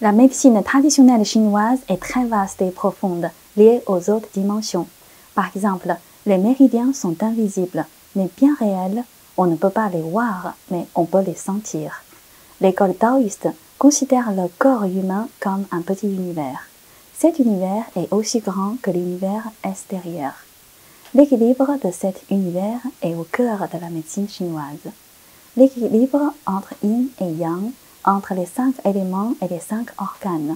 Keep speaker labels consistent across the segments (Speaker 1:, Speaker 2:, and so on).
Speaker 1: La médecine traditionnelle chinoise est très vaste et profonde, liée aux autres dimensions. Par exemple, les méridiens sont invisibles, mais bien réels. On ne peut pas les voir, mais on peut les sentir. L'école taoïste considère le corps humain comme un petit univers. Cet univers est aussi grand que l'univers extérieur. L'équilibre de cet univers est au cœur de la médecine chinoise. L'équilibre entre yin et yang, entre les 5 éléments et les 5 organes.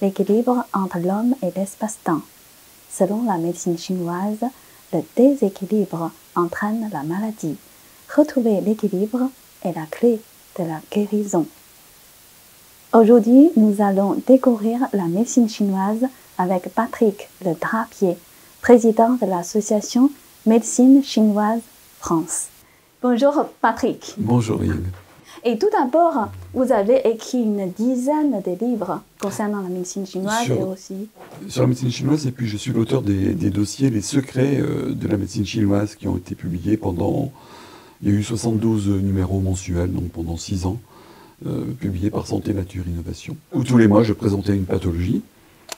Speaker 1: L'équilibre entre l'homme et l'espace-temps. Selon la médecine chinoise, le déséquilibre entraîne la maladie. Retrouver l'équilibre est la clé de la guérison. Aujourd'hui, nous allons découvrir la médecine chinoise avec Patrick Le Drapier, président de l'association Médecine chinoise France. Bonjour Patrick.
Speaker 2: Bonjour Yves.
Speaker 1: Et tout d'abord, vous avez écrit une dizaine de livres concernant la médecine chinoise et aussi...
Speaker 2: Sur la médecine chinoise, et puis je suis l'auteur des dossiers Les secrets de la médecine chinoise qui ont été publiés pendant... Il y a eu 72 numéros mensuels, donc pendant 6 ans, publiés par Santé, Nature, Innovation, où tous les mois je présentais une pathologie,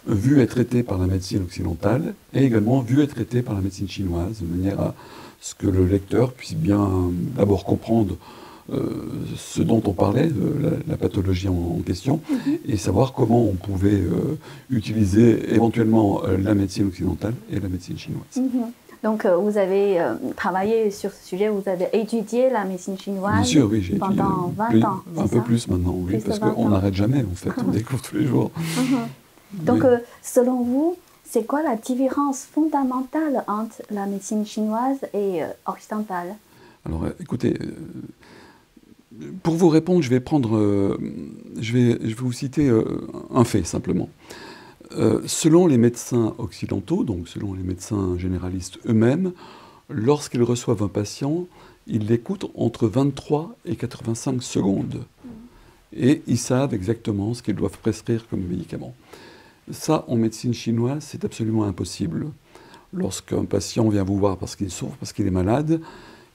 Speaker 2: vue et traitée par la médecine occidentale, et également vue et traitée par la médecine chinoise, de manière à ce que le lecteur puisse bien d'abord comprendre ce dont on parlait, la pathologie en question, et savoir comment on pouvait utiliser éventuellement la médecine occidentale et la médecine chinoise.
Speaker 1: Donc vous avez travaillé sur ce sujet, vous avez étudié la médecine chinoise.
Speaker 2: Bien sûr, oui, j'ai étudié
Speaker 1: pendant 20 ans.
Speaker 2: Un peu plus maintenant, oui, parce qu'on n'arrête jamais en fait, on découvre tous les jours.
Speaker 1: Donc selon vous, c'est quoi la différence fondamentale entre la médecine chinoise et occidentale?
Speaker 2: Alors écoutez, pour vous répondre, je vais vous citer un fait simplement. Selon les médecins occidentaux, donc selon les médecins généralistes eux-mêmes, lorsqu'ils reçoivent un patient, ils l'écoutent entre 23 et 85 secondes. Et ils savent exactement ce qu'ils doivent prescrire comme médicament. Ça, en médecine chinoise, c'est absolument impossible. Lorsqu'un patient vient vous voir parce qu'il souffre, parce qu'il est malade,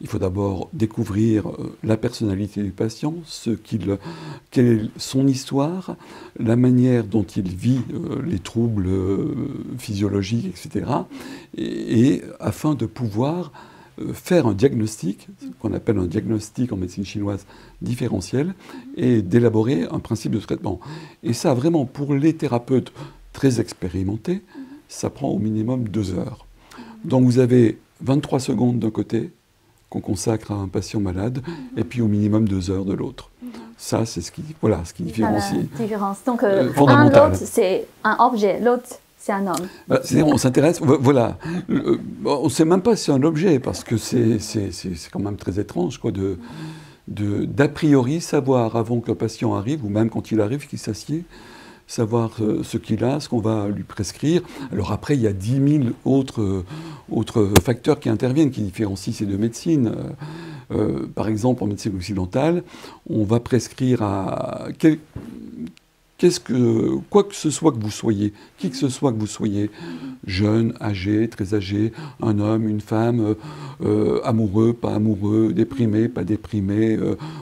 Speaker 2: il faut d'abord découvrir la personnalité du patient, quelle est son histoire, la manière dont il vit les troubles physiologiques, etc. Et afin de pouvoir faire un diagnostic, ce qu'on appelle un diagnostic en médecine chinoise différentiel, et d'élaborer un principe de traitement. Et ça, vraiment, pour les thérapeutes très expérimentés, ça prend au minimum 2 heures. Donc vous avez 23 secondes d'un côté, qu'on consacre à un patient malade, et puis au minimum 2 heures de l'autre. Ça, c'est ce qui différencie.
Speaker 1: La différence. Donc, un, l'autre, c'est un objet, l'autre, c'est un homme.
Speaker 2: On s'intéresse, voilà. On ne sait même pas si c'est un objet, parce que c'est quand même très étrange, quoi, d'a priori savoir avant que le patient arrive, ou même quand il arrive, qu'il s'assied, savoir ce qu'il a, ce qu'on va lui prescrire. Alors après, il y a 10 000 autres facteurs qui interviennent, qui différencient ces deux médecines. Par exemple, en médecine occidentale, on va prescrire à quoi que ce soit que vous soyez, qui que ce soit que vous soyez, jeune, âgé, très âgé, un homme, une femme, amoureux, pas amoureux, déprimé, pas déprimé,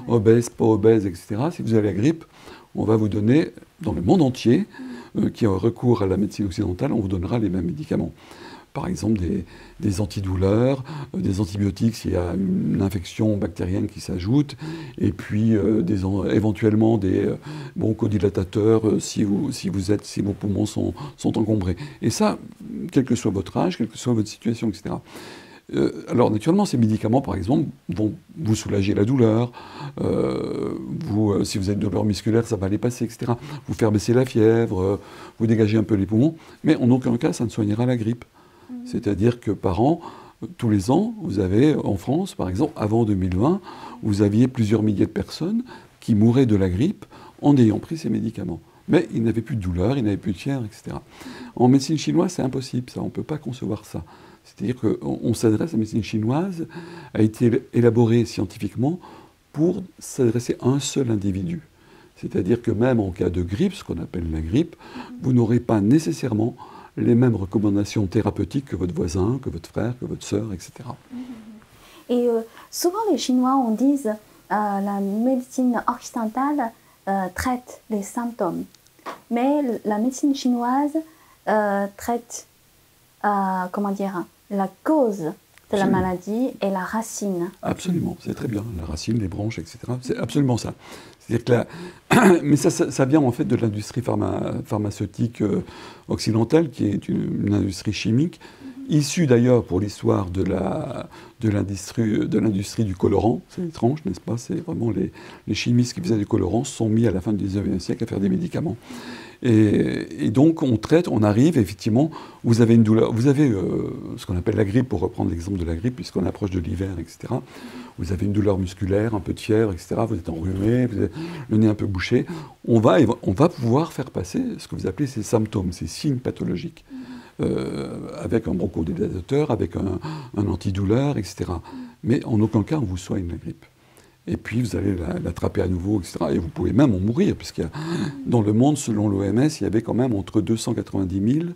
Speaker 2: obèse, pas obèse, etc. Si vous avez la grippe, on va vous donner, dans le monde entier, qui a recours à la médecine occidentale, on vous donnera les mêmes médicaments. Par exemple, des antidouleurs, des antibiotiques s'il y a une infection bactérienne qui s'ajoute, et puis éventuellement des bronchodilatateurs si vos poumons sont encombrés. Et ça, quel que soit votre âge, quelle que soit votre situation, etc. Alors naturellement, ces médicaments, par exemple, vont vous soulager la douleur, si vous avez une douleur musculaire, ça va aller passer, etc. Vous faire baisser la fièvre, vous dégager un peu les poumons, mais en aucun cas, ça ne soignera la grippe. C'est-à-dire que par an, tous les ans, vous avez, en France, par exemple, avant 2020, vous aviez plusieurs milliers de personnes qui mouraient de la grippe en ayant pris ces médicaments. Mais ils n'avaient plus de douleur, ils n'avaient plus de fièvre, etc. En médecine chinoise, c'est impossible, ça, on ne peut pas concevoir ça. C'est-à-dire qu'on s'adresse, la médecine chinoise a été élaborée scientifiquement pour s'adresser à un seul individu. C'est-à-dire que même en cas de grippe, ce qu'on appelle la grippe, vous n'aurez pas nécessairement les mêmes recommandations thérapeutiques que votre voisin, que votre frère, que votre sœur, etc.
Speaker 1: Et souvent les Chinois, on dit la médecine occidentale traite les symptômes. Mais la médecine chinoise traite, comment dire, la cause de la maladie et la racine.
Speaker 2: Absolument, c'est très bien. La racine, les branches, etc. C'est absolument ça. C'est-à-dire que mais ça vient en fait de l'industrie pharmaceutique occidentale, qui est une industrie chimique, issue d'ailleurs pour l'histoire de l'industrie du colorant. C'est étrange, n'est-ce pas? C'est vraiment les chimistes qui faisaient du colorant se sont mis à la fin du 19e siècle à faire des médicaments. Et donc on arrive effectivement, vous avez une douleur, vous avez ce qu'on appelle la grippe, pour reprendre l'exemple de la grippe, puisqu'on approche de l'hiver, etc. Vous avez une douleur musculaire, un peu de fièvre, etc. Vous êtes enrhumé, vous avez le nez un peu bouché. On va pouvoir faire passer ce que vous appelez ces symptômes, ces signes pathologiques, avec un bronchodilatateur, avec un antidouleur, etc. Mais en aucun cas on vous soigne la grippe. Et puis vous allez l'attraper à nouveau, etc. Et vous pouvez même en mourir, puisqu'il y a, dans le monde, selon l'OMS, il y avait quand même entre 290 000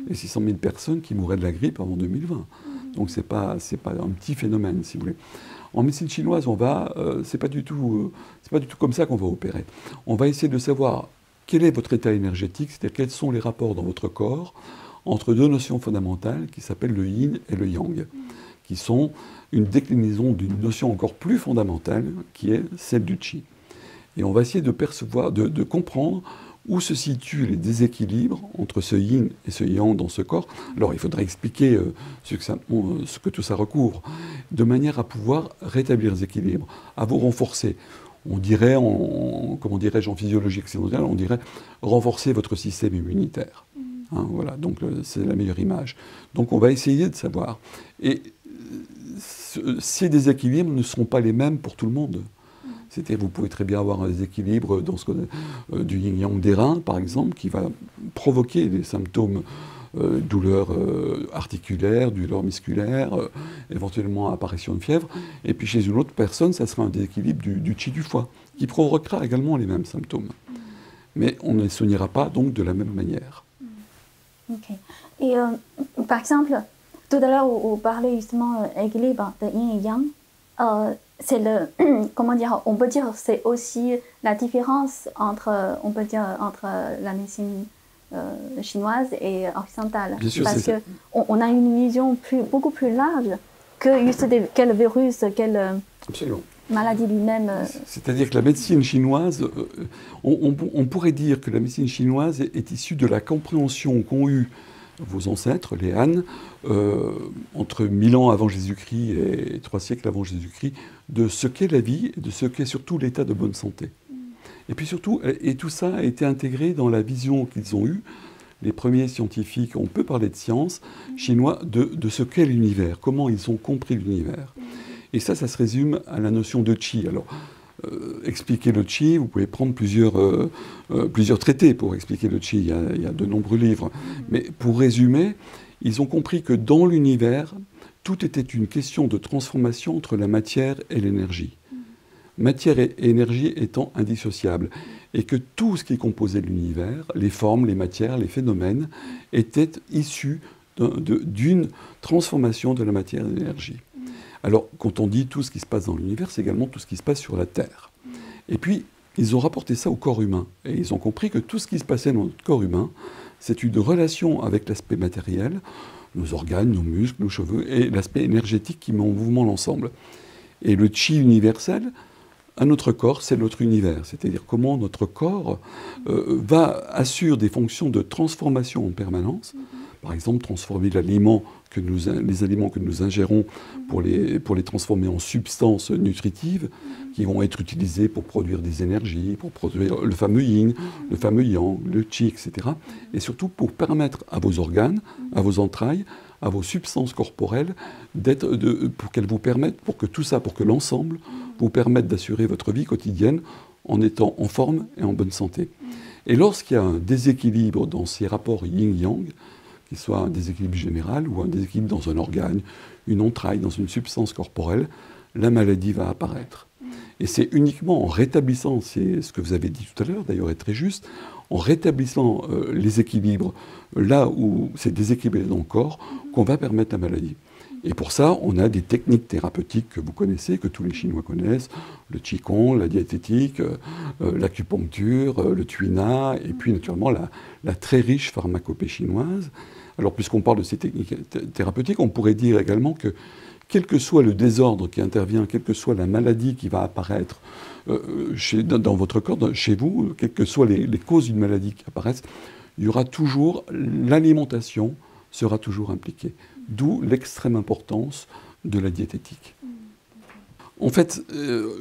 Speaker 2: et 600 000 personnes qui mouraient de la grippe avant 2020. Donc c'est pas un petit phénomène, si vous voulez. En médecine chinoise, c'est pas du tout comme ça qu'on va opérer. On va essayer de savoir quel est votre état énergétique, c'est-à-dire quels sont les rapports dans votre corps entre deux notions fondamentales qui s'appellent le yin et le yang, qui sont une déclinaison d'une notion encore plus fondamentale, qui est celle du qi. Et on va essayer de percevoir, de comprendre où se situent les déséquilibres entre ce yin et ce yang dans ce corps. Alors il faudrait expliquer ce que tout ça recouvre, de manière à pouvoir rétablir les équilibres, à vous renforcer. On dirait, comment dirais-je, en physiologie occidentale, on dirait renforcer votre système immunitaire. Hein, voilà, donc c'est la meilleure image. Donc on va essayer de savoir. Et ces déséquilibres ne seront pas les mêmes pour tout le monde. C'est-à-dire vous pouvez très bien avoir un déséquilibre dans du yin-yang des reins, par exemple, qui va provoquer des symptômes douleurs articulaires, douleurs musculaires, éventuellement apparition de fièvre. Et puis chez une autre personne, ça sera un déséquilibre du qi du foie, qui provoquera également les mêmes symptômes. Mais on ne les soignera pas donc de la même manière.
Speaker 1: Ok. Et par exemple, tout à l'heure, vous parlez justement d'équilibre de yin et yang. C'est comment dire, on peut dire, c'est aussi la différence entre la médecine chinoise et occidentale.
Speaker 2: Bien sûr,
Speaker 1: parce qu'on a une vision beaucoup plus large que juste quel virus, quelle maladie lui-même.
Speaker 2: C'est-à-dire que la médecine chinoise, on pourrait dire que la médecine chinoise est issue de la compréhension qu'ont eue vos ancêtres, les Han, entre 1000 ans avant Jésus-Christ et 3 siècles avant Jésus-Christ, de ce qu'est la vie et de ce qu'est surtout l'état de bonne santé. Et puis surtout, et tout ça a été intégré dans la vision qu'ils ont eue, les premiers scientifiques, on peut parler de science, chinois, de ce qu'est l'univers, comment ils ont compris l'univers. Et ça se résume à la notion de qi. Alors, expliquer le qi, vous pouvez prendre plusieurs traités pour expliquer le qi, il y a de nombreux livres. Mais pour résumer, ils ont compris que dans l'univers, tout était une question de transformation entre la matière et l'énergie. Matière et énergie étant indissociables. Et que tout ce qui composait l'univers, les formes, les matières, les phénomènes, étaient issus d'une transformation de la matière et de l'énergie. Alors, quand on dit tout ce qui se passe dans l'univers, c'est également tout ce qui se passe sur la Terre. Et puis, ils ont rapporté ça au corps humain. Et ils ont compris que tout ce qui se passait dans notre corps humain, c'est une relation avec l'aspect matériel, nos organes, nos muscles, nos cheveux, et l'aspect énergétique qui met en mouvement l'ensemble. Et le qi universel, à notre corps, c'est notre univers. C'est-à-dire comment notre corps assure des fonctions de transformation en permanence. Par exemple, transformer les aliments que nous ingérons pour les transformer en substances nutritives qui vont être utilisées pour produire des énergies, pour produire le fameux yin, le fameux yang, le qi, etc. Et surtout pour permettre à vos organes, à vos entrailles, à vos substances corporelles, pour qu'elles vous permettent, pour que l'ensemble vous permette d'assurer votre vie quotidienne en étant en forme et en bonne santé. Et lorsqu'il y a un déséquilibre dans ces rapports yin-yang, qu'il soit un déséquilibre général ou un déséquilibre dans un organe, une entraille, dans une substance corporelle, la maladie va apparaître. Et c'est uniquement en rétablissant, c'est ce que vous avez dit tout à l'heure, d'ailleurs est très juste, en rétablissant les équilibres là où c'est déséquilibré dans le corps, qu'on va permettre la maladie. Et pour ça, on a des techniques thérapeutiques que vous connaissez, que tous les Chinois connaissent, le Qigong, la diététique, l'acupuncture, le Tuina, et puis naturellement la très riche pharmacopée chinoise. Alors puisqu'on parle de ces techniques thérapeutiques, on pourrait dire également que quel que soit le désordre qui intervient, quelle que soit la maladie qui va apparaître dans votre corps, chez vous, quelles que soient les causes d'une maladie qui apparaissent, il y aura toujours, l'alimentation sera toujours impliquée. D'où l'extrême importance de la diététique. En fait,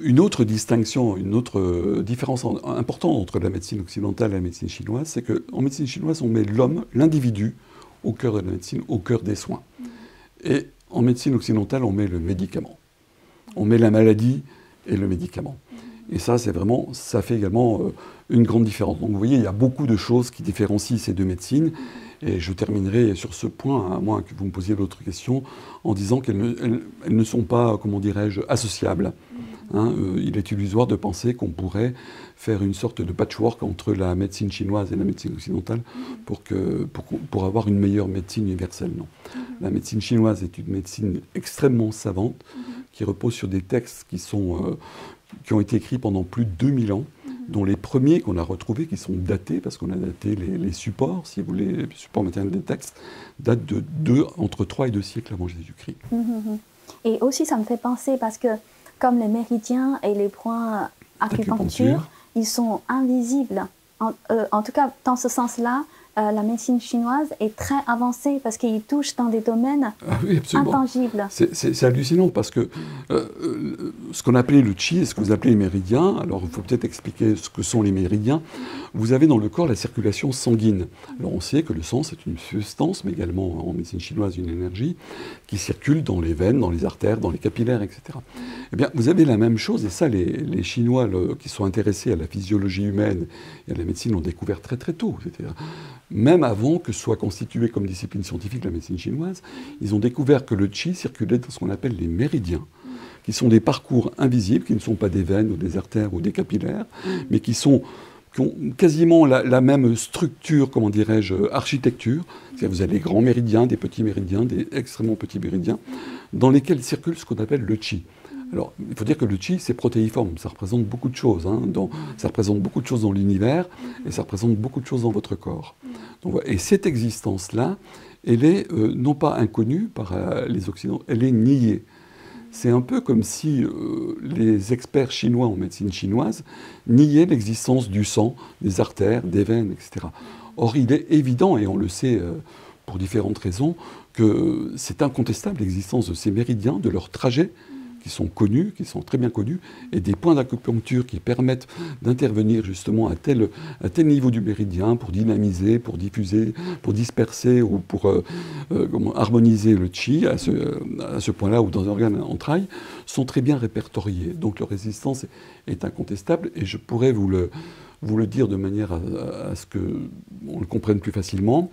Speaker 2: une autre distinction, une autre différence importante entre la médecine occidentale et la médecine chinoise, c'est qu'en médecine chinoise, on met l'homme, l'individu, au cœur de la médecine, au cœur des soins. Et en médecine occidentale, on met le médicament. On met la maladie et le médicament. Et ça, ça fait également une grande différence. Donc vous voyez, il y a beaucoup de choses qui différencient ces deux médecines. Et je terminerai sur ce point, à moins que vous me posiez d'autres questions, en disant qu'elles ne sont pas, comment dirais-je, associables. Hein, il est illusoire de penser qu'on pourrait faire une sorte de patchwork entre la médecine chinoise et la médecine occidentale pour avoir une meilleure médecine universelle. Non. La médecine chinoise est une médecine extrêmement savante, qui repose sur des textes qui ont été écrits pendant plus de 2000 ans, dont les premiers qu'on a retrouvés, qui sont datés, parce qu'on a daté les supports, si vous voulez, les supports matériels des textes, datent entre 3 et 2 siècles avant Jésus-Christ.
Speaker 1: Et aussi, ça me fait penser, parce que comme les méridiens et les points acupuncture, ils sont invisibles. En tout cas, dans ce sens-là, la médecine chinoise est très avancée parce qu'ils touchent dans des domaines intangibles.
Speaker 2: C'est hallucinant parce que ce qu'on appelait le qi et ce que vous appelez les méridiens, alors il faut peut-être expliquer ce que sont les méridiens. Vous avez dans le corps la circulation sanguine. Alors on sait que le sang c'est une substance, mais également en médecine chinoise une énergie qui circule dans les veines, dans les artères, dans les capillaires, etc. Eh bien, vous avez la même chose, et ça les Chinois qui sont intéressés à la physiologie humaine et à la médecine l'ont découvert très très tôt. C'est-à-dire, même avant que soit constituée comme discipline scientifique la médecine chinoise, ils ont découvert que le qi circulait dans ce qu'on appelle les méridiens, qui sont des parcours invisibles, qui ne sont pas des veines ou des artères ou des capillaires, mais qui ont quasiment la même structure, comment dirais-je, architecture. C'est-à-dire vous avez des grands méridiens, des petits méridiens, des extrêmement petits méridiens, dans lesquels circule ce qu'on appelle le qi. Alors, il faut dire que le qi, c'est protéiforme, ça représente beaucoup de choses. Ça représente beaucoup de choses dans l'univers, et ça représente beaucoup de choses dans votre corps. Donc, et cette existence-là, elle est non pas inconnue par les Occidentaux, elle est niée. C'est un peu comme si les experts chinois en médecine chinoise niaient l'existence du sang, des artères, des veines, etc. Or, il est évident, et on le sait pour différentes raisons, que c'est incontestable l'existence de ces méridiens, de leurs trajets, qui sont connus, qui sont très bien connus, et des points d'acupuncture qui permettent d'intervenir justement à tel niveau du méridien pour dynamiser, pour diffuser, pour disperser ou pour harmoniser le qi à ce point-là ou dans un organe entrailles, sont très bien répertoriés. Donc leur résistance est incontestable, et je pourrais vous le dire de manière à ce qu'on le comprenne plus facilement.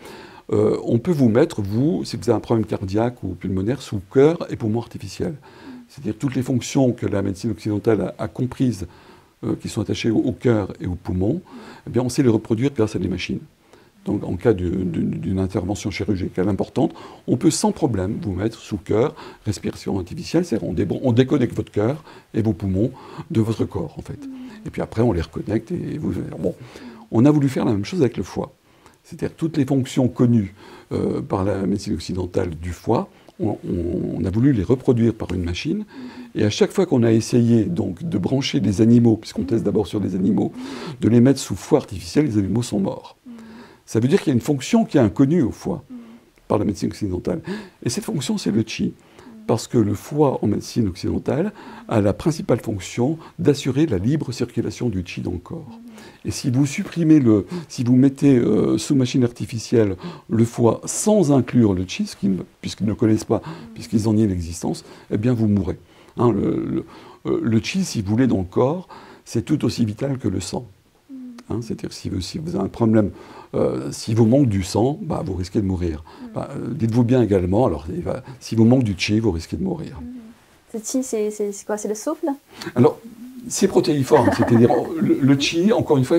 Speaker 2: On peut vous mettre, si vous avez un problème cardiaque ou pulmonaire, sous cœur et poumon artificiel. C'est-à-dire toutes les fonctions que la médecine occidentale a comprises, qui sont attachées au cœur et au poumon, eh bien on sait les reproduire grâce à des machines. Donc en cas d'une intervention chirurgicale importante, on peut sans problème vous mettre sous cœur, respiration artificielle, c'est-à-dire on déconnecte votre cœur et vos poumons de votre corps en fait. Et puis après on les reconnecte et vous... Bon, on a voulu faire la même chose avec le foie. C'est-à-dire toutes les fonctions connues par la médecine occidentale du foie, on a voulu les reproduire par une machine, et à chaque fois qu'on a essayé donc de brancher des animaux, puisqu'on teste d'abord sur des animaux, de les mettre sous foie artificiel, les animaux sont morts. Ça veut dire qu'il y a une fonction qui est inconnue au foie par la médecine occidentale. Et cette fonction, c'est le qi. Parce que le foie, en médecine occidentale, a la principale fonction d'assurer la libre circulation du qi dans le corps. Et si vous si vous mettez sous machine artificielle le foie sans inclure le qi, puisqu'ils ne connaissent pas, puisqu'ils en nient l'existence, eh bien vous mourrez. Hein, le qi, si vous voulez, dans le corps, c'est tout aussi vital que le sang. Hein, c'est-à-dire si vous avez un problème, si vous manque du sang, bah, vous risquez de mourir. Bah, dites-vous bien également, alors, si vous manque du qi, vous risquez de mourir.
Speaker 1: Ce qi, c'est quoi? C'est le souffle?
Speaker 2: Alors, c'est protéiforme, c'est-à-dire le qi, encore une fois,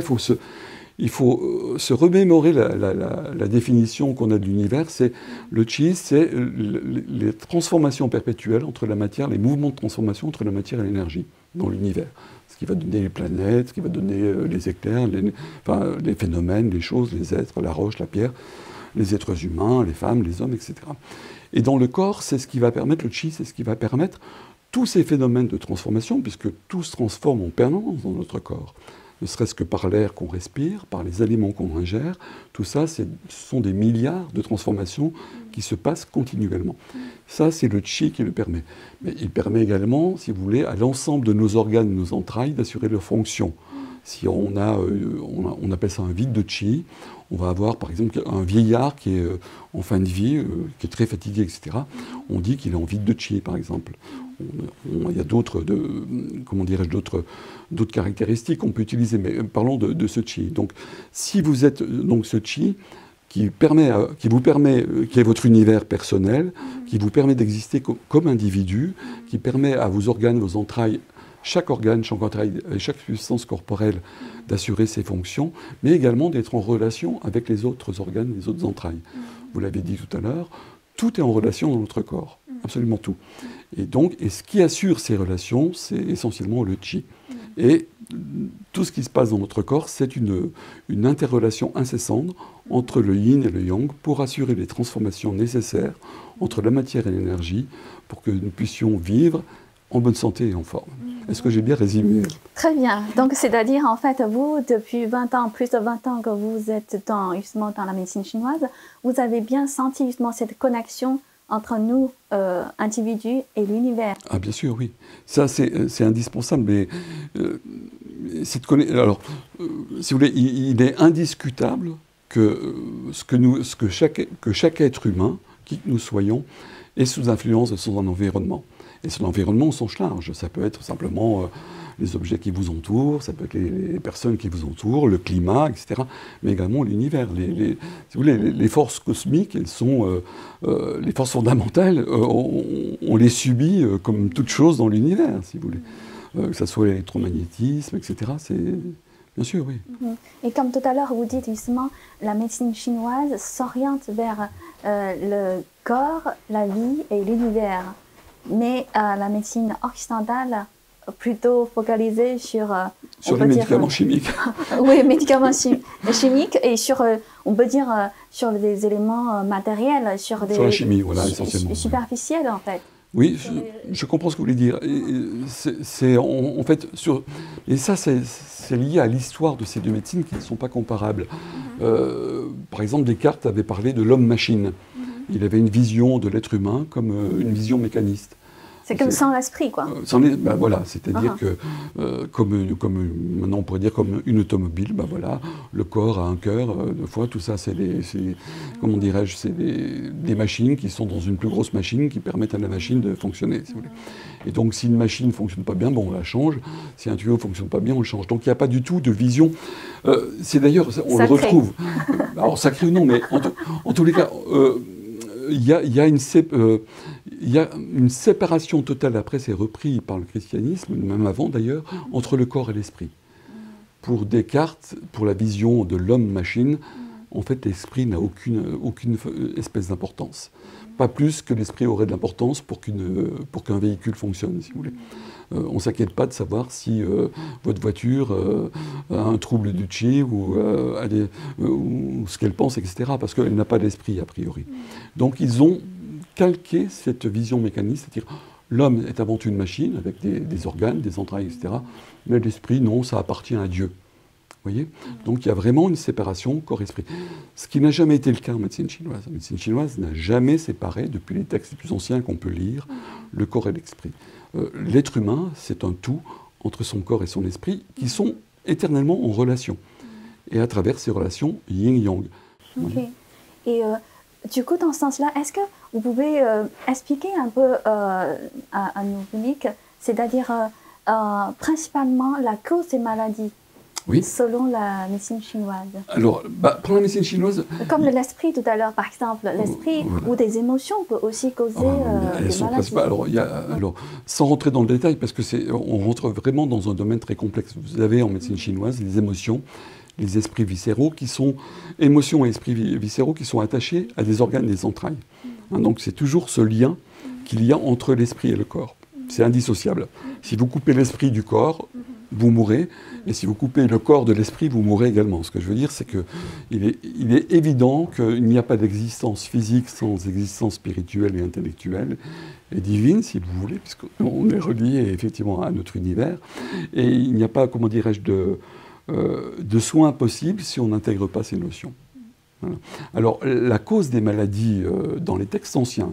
Speaker 2: il faut se remémorer la définition qu'on a de l'univers. C'est le chi, c'est les transformations perpétuelles entre la matière, les mouvements de transformation entre la matière et l'énergie dans l'univers. Ce qui va donner les planètes, ce qui va donner les éclairs, les phénomènes, les choses, les êtres, la roche, la pierre, les êtres humains, les femmes, les hommes, etc. Et dans le corps, c'est ce qui va permettre, le chi, c'est ce qui va permettre tous ces phénomènes de transformation, puisque tout se transforme en permanence dans notre corps. Ne serait-ce que par l'air qu'on respire, par les aliments qu'on ingère, tout ça, ce sont des milliards de transformations qui se passent continuellement. Ça, c'est le chi qui le permet. Mais il permet également, si vous voulez, à l'ensemble de nos organes, de nos entrailles, d'assurer leur fonction. Si on appelle ça un vide de chi, on va avoir par exemple un vieillard qui est en fin de vie, qui est très fatigué, etc. On dit qu'il est en vide de chi, par exemple. Il y a d'autres caractéristiques qu'on peut utiliser, mais parlons de ce chi. Donc, si vous êtes donc ce chi qui est votre univers personnel, qui vous permet d'exister comme individu, qui permet à vos organes, vos entrailles, chaque organe, chaque entraille, chaque substance corporelle d'assurer ses fonctions, mais également d'être en relation avec les autres organes, les autres entrailles. Vous l'avez dit tout à l'heure, tout est en relation dans notre corps, absolument tout. Et ce qui assure ces relations, c'est essentiellement le chi. Et tout ce qui se passe dans notre corps, c'est une interrelation incessante entre le yin et le yang pour assurer les transformations nécessaires entre la matière et l'énergie pour que nous puissions vivre en bonne santé et en forme. Est-ce que j'ai bien résumé?
Speaker 1: Très bien. Donc, c'est-à-dire, en fait, vous, depuis 20 ans, plus de 20 ans que vous êtes justement dans la médecine chinoise, vous avez bien senti justement cette connexion entre nous, individus, et l'univers.
Speaker 2: Ah, bien sûr, oui. Ça, c'est indispensable. Mais alors, si vous voulez, il est indiscutable que chaque être humain, qui que nous soyons, est sous influence de son environnement. Et son environnement au sens large, ça peut être simplement les objets qui vous entourent, ça peut être les personnes qui vous entourent, le climat, etc. Mais également l'univers. Si vous voulez, les forces cosmiques, elles sont les forces fondamentales, on les subit comme toute chose dans l'univers, si vous voulez. Que ce soit l'électromagnétisme, etc. Bien sûr, oui.
Speaker 1: Et comme tout à l'heure, vous dites justement, la médecine chinoise s'oriente vers le corps, la vie et l'univers. Mais la médecine occidentale, plutôt focalisée sur
Speaker 2: les médicaments chimiques.
Speaker 1: Oui, médicaments chimiques et sur, on peut dire, sur des éléments matériels, sur
Speaker 2: la chimie, voilà, essentiellement.
Speaker 1: Superficiels, en fait.
Speaker 2: Oui, je comprends ce que vous voulez dire. En fait, et ça, c'est lié à l'histoire de ces deux médecines qui ne sont pas comparables. Par exemple, Descartes avait parlé de l'homme-machine. Il avait une vision de l'être humain comme une vision mécaniste.
Speaker 1: C'est comme sans l'esprit, quoi.
Speaker 2: Voilà, c'est-à-dire que, maintenant on pourrait dire comme une automobile, voilà, le corps a un cœur, deux fois, tout ça, c'est comment dirais-je, c'est des machines qui sont dans une plus grosse machine qui permettent à la machine de fonctionner, si vous voulez. Et donc, si une machine ne fonctionne pas bien, on la change. Si un tuyau ne fonctionne pas bien, on le change. Donc, il n'y a pas du tout de vision. C'est d'ailleurs, on le retrouve. Alors, sacré ou non, mais en tous les cas, il y a une séparation totale, après c'est repris par le christianisme, même avant d'ailleurs, entre le corps et l'esprit. Pour Descartes, pour la vision de l'homme-machine, en fait l'esprit n'a aucune espèce d'importance. Pas plus que l'esprit aurait de l'importance pour qu'un véhicule fonctionne, si vous voulez. On ne s'inquiète pas de savoir si votre voiture a un trouble du chi ou ce qu'elle pense, etc. Parce qu'elle n'a pas d'esprit, a priori. Donc ils ont calqué cette vision mécaniste, c'est-à-dire l'homme est avant tout une machine avec des organes, des entrailles, etc. Mais l'esprit, non, ça appartient à Dieu. Vous voyez? Donc il y a vraiment une séparation corps-esprit. Ce qui n'a jamais été le cas en médecine chinoise. La médecine chinoise n'a jamais séparé, depuis les textes les plus anciens qu'on peut lire, le corps et l'esprit. L'être humain, c'est un tout entre son corps et son esprit qui sont éternellement en relation. Et à travers ces relations, yin-yang.
Speaker 1: Ok. Et du coup, dans ce sens-là, est-ce que vous pouvez expliquer un peu à nos publics, c'est-à-dire principalement la cause des maladies?
Speaker 2: Oui.
Speaker 1: Selon la médecine chinoise.
Speaker 2: Alors, pour la médecine chinoise...
Speaker 1: Comme l'esprit tout à l'heure, par exemple. L'esprit ou des émotions peut aussi causer des maladies.
Speaker 2: Alors, sans rentrer dans le détail, parce qu'on rentre vraiment dans un domaine très complexe. Vous avez en médecine chinoise les émotions les esprits viscéraux qui sont, émotions et esprits viscéraux qui sont attachés à des organes des entrailles. Hein, donc c'est toujours ce lien qu'il y a entre l'esprit et le corps. C'est indissociable. Si vous coupez l'esprit du corps, vous mourrez, et si vous coupez le corps de l'esprit, vous mourrez également. Ce que je veux dire, c'est qu'il est évident qu'il n'y a pas d'existence physique sans existence spirituelle et intellectuelle, et divine, si vous voulez, puisqu'on est relié effectivement à notre univers, et il n'y a pas, comment dirais-je, de soins possibles si on n'intègre pas ces notions. Voilà. Alors, la cause des maladies dans les textes anciens,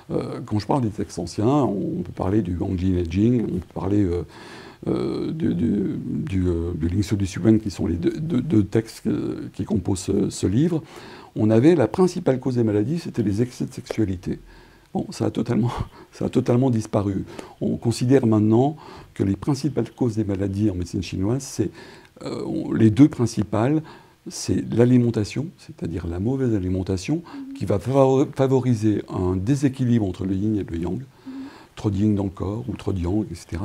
Speaker 2: quand je parle des textes anciens, on peut parler du Anglin Edging, on peut parler du Lingsu du Suwen, qui sont les deux textes qui composent ce livre. On avait la principale cause des maladies, c'était les excès de sexualité. Bon, ça a totalement disparu. On considère maintenant que les principales causes des maladies en médecine chinoise, c'est les deux principales, c'est l'alimentation, c'est-à-dire la mauvaise alimentation, qui va favoriser un déséquilibre entre le yin et le yang, trop de yin dans le corps ou trop de yang, etc.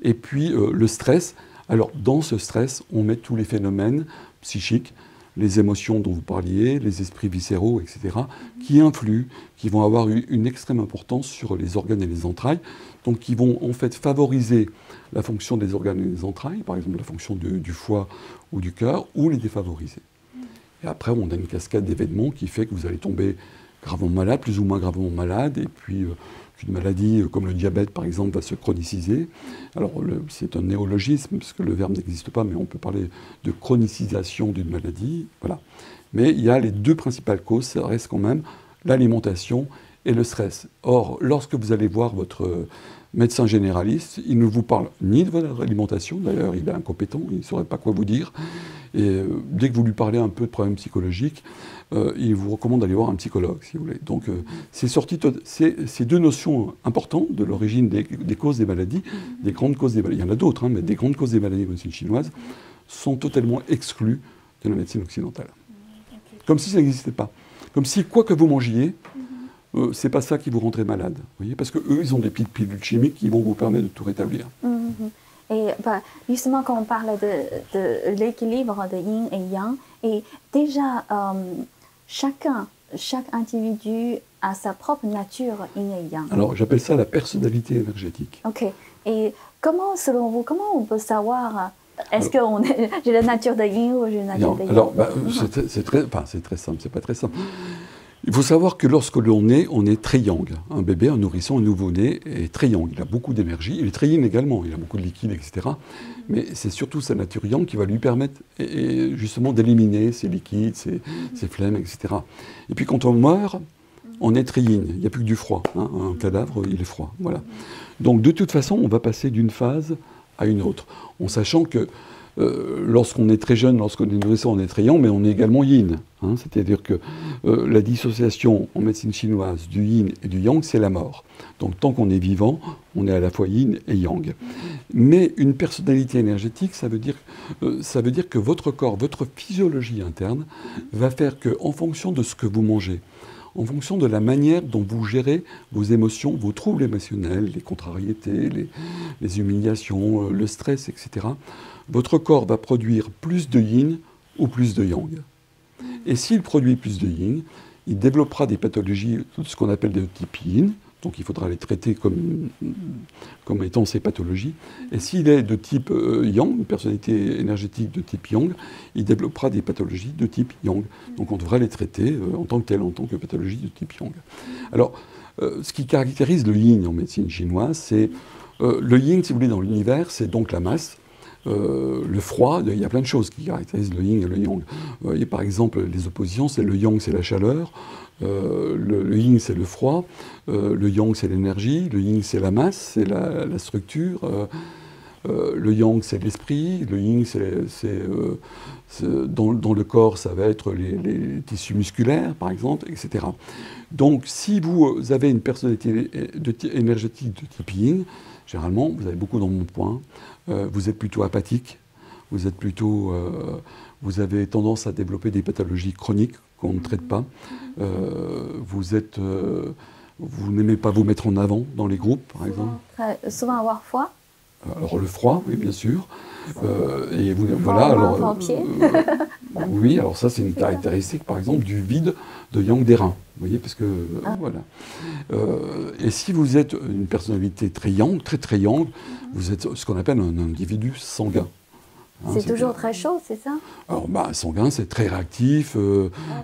Speaker 2: Et puis le stress. Alors dans ce stress, on met tous les phénomènes psychiques, les émotions dont vous parliez, les esprits viscéraux, etc., qui influent, qui vont avoir une extrême importance sur les organes et les entrailles, donc qui vont en fait favoriser la fonction des organes et des entrailles, par exemple la fonction du foie ou du cœur, ou les défavoriser. Et après, on a une cascade d'événements qui fait que vous allez tomber gravement malade, plus ou moins gravement malade, et puis qu'une maladie comme le diabète, par exemple, va se chroniciser. Alors, c'est un néologisme, parce que le verbe n'existe pas, mais on peut parler de chronicisation d'une maladie. Voilà. Mais il y a les deux principales causes, ça reste quand même l'alimentation et le stress. Or, lorsque vous allez voir votre médecin généraliste, il ne vous parle ni de votre alimentation, d'ailleurs il est incompétent, il ne saurait pas quoi vous dire, et dès que vous lui parlez un peu de problèmes psychologiques, il vous recommande d'aller voir un psychologue, si vous voulez. Donc ces deux notions importantes de l'origine des causes des maladies, des grandes causes des maladies, il y en a d'autres, hein, mais des grandes causes des maladies de médecine chinoise, sont totalement exclues de la médecine occidentale. Comme si ça n'existait pas. Comme si quoi que vous mangiez, c'est pas ça qui vous rendrait malade, vous voyez, parce qu'eux, ils ont des petites pilules chimiques qui vont vous permettre de tout rétablir.
Speaker 1: Et justement, quand on parle de l'équilibre de yin et yang, et déjà, chaque individu a sa propre nature yin et yang.
Speaker 2: Alors, j'appelle ça la personnalité énergétique.
Speaker 1: Ok. Et comment, selon vous, comment on peut savoir est-ce que j'ai la nature de yin ou j'ai la nature de yang?
Speaker 2: Alors, c'est très simple, c'est pas très simple. Il faut savoir que lorsque l'on est, on est très yang. Un bébé, un nourrisson, un nouveau-né est très yang. Il a beaucoup d'énergie. Il est très yin également. Il a beaucoup de liquide, etc. Mais c'est surtout sa nature yang qui va lui permettre justement d'éliminer ses liquides, ses phlegmes, etc. Et puis quand on meurt, on est très yin. Il n'y a plus que du froid. Hein. Un cadavre, il est froid. Voilà. Donc de toute façon, on va passer d'une phase à une autre. En sachant que lorsqu'on est très jeune, lorsqu'on est nourrisson, on est très yang, mais on est également yin. Hein, c'est-à-dire que la dissociation en médecine chinoise du yin et du yang, c'est la mort. Donc tant qu'on est vivant, on est à la fois yin et yang. Mais une personnalité énergétique, ça veut dire que votre corps, votre physiologie interne, va faire qu'en fonction de ce que vous mangez, en fonction de la manière dont vous gérez vos émotions, vos troubles émotionnels, les contrariétés, les humiliations, le stress, etc., votre corps va produire plus de yin ou plus de yang. Et s'il produit plus de yin, il développera des pathologies, ce qu'on appelle de type yin, donc il faudra les traiter comme étant ces pathologies. Et s'il est de type yang, une personnalité énergétique de type yang, il développera des pathologies de type yang. Donc on devra les traiter en tant que telles, en tant que pathologie de type yang. Alors, ce qui caractérise le yin en médecine chinoise, c'est le yin, si vous voulez, dans l'univers, c'est donc la masse. Le froid, il y a plein de choses qui caractérisent le yin et le yang. Et par exemple, les oppositions, c'est le yang, c'est la chaleur, le yin, c'est le froid, le yang, c'est l'énergie, le yin, c'est la masse, c'est la structure, le yang, c'est l'esprit, le yin, dans le corps, ça va être les tissus musculaires, par exemple, etc. Donc, si vous avez une personnalité énergétique de type yin, généralement, vous avez beaucoup d'embonpoint, vous êtes plutôt apathique, vous avez tendance à développer des pathologies chroniques qu'on ne traite pas, vous n'aimez pas vous mettre en avant dans les groupes, par exemple.
Speaker 1: Souvent avoir froid.
Speaker 2: Alors le froid, oui, bien sûr. Et vous,
Speaker 1: voilà, alors,
Speaker 2: oui, alors ça c'est une caractéristique, par exemple, du vide de yang d'airain. Vous voyez, parce que voilà. Et si vous êtes une personnalité très yang, très yang, vous êtes ce qu'on appelle un individu sanguin.
Speaker 1: Hein, c'est toujours très chaud, c'est ça?
Speaker 2: Alors, sanguin, c'est très réactif,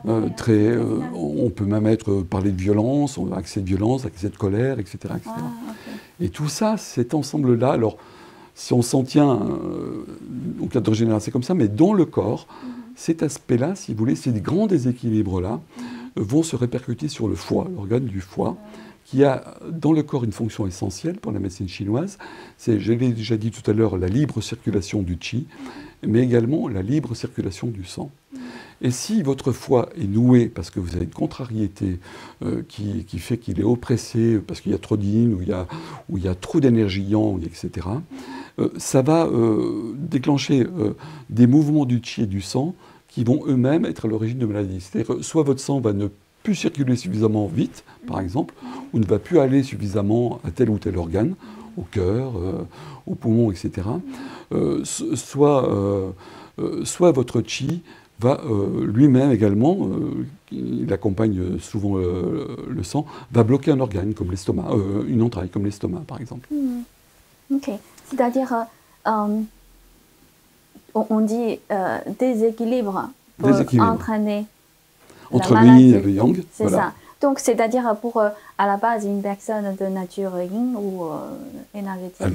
Speaker 2: on peut même parler de violence, accès de violence, accès de colère, etc. etc. Et tout ça, cet ensemble-là, alors, si on s'en tient au cadre général, c'est comme ça, mais dans le corps, cet aspect-là, si vous voulez, ces grands déséquilibres-là vont se répercuter sur le foie, l'organe du foie, qui a dans le corps une fonction essentielle pour la médecine chinoise. C'est, je l'ai déjà dit tout à l'heure, la libre circulation du qi, mais également la libre circulation du sang. Et si votre foie est noué parce que vous avez une contrariété qui fait qu'il est oppressé, parce qu'il y a trop de yin, ou il y a trop d'énergie yang, etc., ça va déclencher des mouvements du qi et du sang qui vont eux-mêmes être à l'origine de maladies. C'est-à-dire soit votre sang va ne plus circuler suffisamment vite, par exemple, ou ne va plus aller suffisamment à tel ou tel organe, au cœur, aux poumons, etc. Soit votre qi va lui-même également, il accompagne souvent le sang, va bloquer un organe comme l'estomac, une entraille comme l'estomac, par exemple.
Speaker 1: Ok, c'est-à-dire, on dit déséquilibre pour entraîner
Speaker 2: entre le yin et le yang.
Speaker 1: C'est ça. Donc, c'est-à-dire pour, à la base, une personne de nature yin ou énergétique,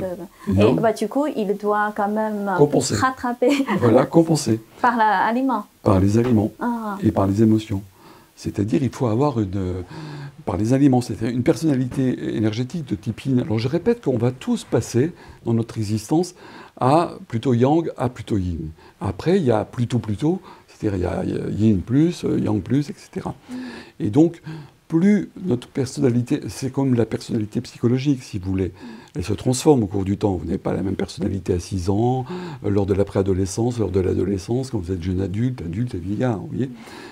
Speaker 1: et du coup, il doit quand même rattraper.
Speaker 2: Voilà, compenser.
Speaker 1: Par l'aliment.
Speaker 2: Par les aliments et par les émotions. C'est-à-dire, il faut avoir par les aliments, c'est-à-dire une personnalité énergétique de type yin. Alors, je répète qu'on va tous passer dans notre existence à plutôt yang, à plutôt yin. Après, il y a plutôt, c'est-à-dire il y a yin plus, yang plus, etc. Et donc, plus notre personnalité, c'est comme la personnalité psychologique, si vous voulez, elle se transforme au cours du temps. Vous n'avez pas la même personnalité à 6 ans, lors de la préadolescence, lors de l'adolescence, quand vous êtes jeune adulte et vieillard, vous voyez.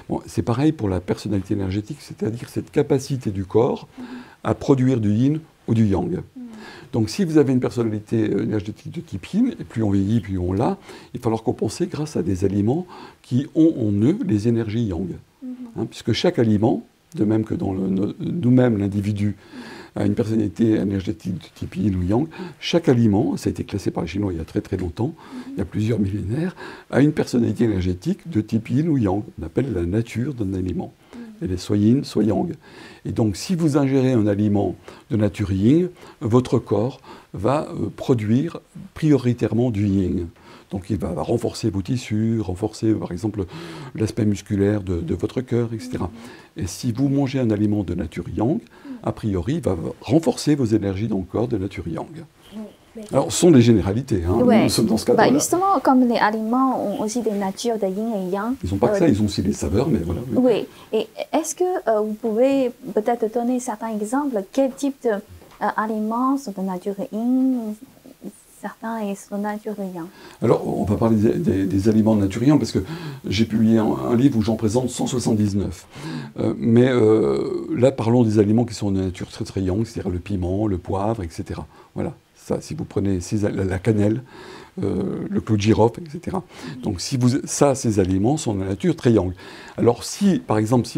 Speaker 2: Bon, c'est pareil pour la personnalité énergétique, c'est-à-dire cette capacité du corps à produire du yin ou du yang. Donc si vous avez une personnalité énergétique de type yin, et plus on vieillit, plus on l'a, il va falloir compenser grâce à des aliments qui ont en eux les énergies yang. Puisque chaque aliment, de même que dans nous-mêmes, l'individu a une personnalité énergétique de type yin ou yang, chaque aliment, ça a été classé par les Chinois il y a très très longtemps, il y a plusieurs millénaires, a une personnalité énergétique de type yin ou yang. On appelle la nature d'un aliment. Elle est soit yin, soit yang. Et donc, si vous ingérez un aliment de nature yin, votre corps va produire prioritairement du yin. Donc, il va renforcer vos tissus, renforcer, par exemple, l'aspect musculaire de votre cœur, etc. Et si vous mangez un aliment de nature yang, a priori, il va renforcer vos énergies dans le corps de nature yang. Alors, ce sont des généralités, hein, nous sommes dans ce cadre-là.
Speaker 1: Justement, comme les aliments ont aussi des natures de yin et yang.
Speaker 2: Ils n'ont pas que ça, ils ont aussi des saveurs, mais voilà.
Speaker 1: Oui. Et est-ce que vous pouvez peut-être donner certains exemples? Quel type d'aliments sont de nature yin, certains sont de nature yang? Alors,
Speaker 2: on va parler des aliments de nature yang, parce que j'ai publié un livre où j'en présente 179. Mais là, parlons des aliments qui sont de nature très très yang, c'est-à-dire le piment, le poivre, etc. Voilà. Ça, si vous prenez la cannelle, le clou de girofle, etc. Donc, ces aliments sont de nature très yang. Alors, si, par exemple,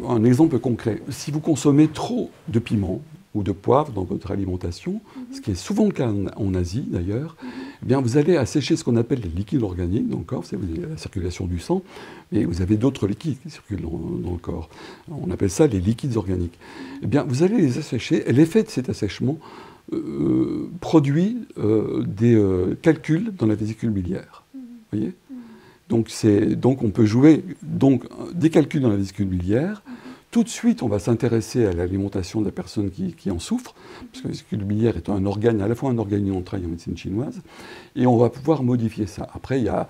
Speaker 2: un exemple concret, si vous consommez trop de piment ou de poivre dans votre alimentation, ce qui est souvent le cas en Asie d'ailleurs, eh bien, vous allez assécher ce qu'on appelle les liquides organiques dans le corps, c'est la circulation du sang, mais vous avez d'autres liquides qui circulent dans le corps. On appelle ça les liquides organiques. Eh bien, vous allez les assécher, et l'effet de cet assèchement produit des calculs dans la vésicule biliaire. Vous voyez ? Donc on peut jouer des calculs dans la vésicule biliaire. Tout de suite, on va s'intéresser à l'alimentation de la personne qui en souffre, parce que la vésicule biliaire est un organe, à la fois un organe et une entraille en médecine chinoise, et on va pouvoir modifier ça. Après, il y a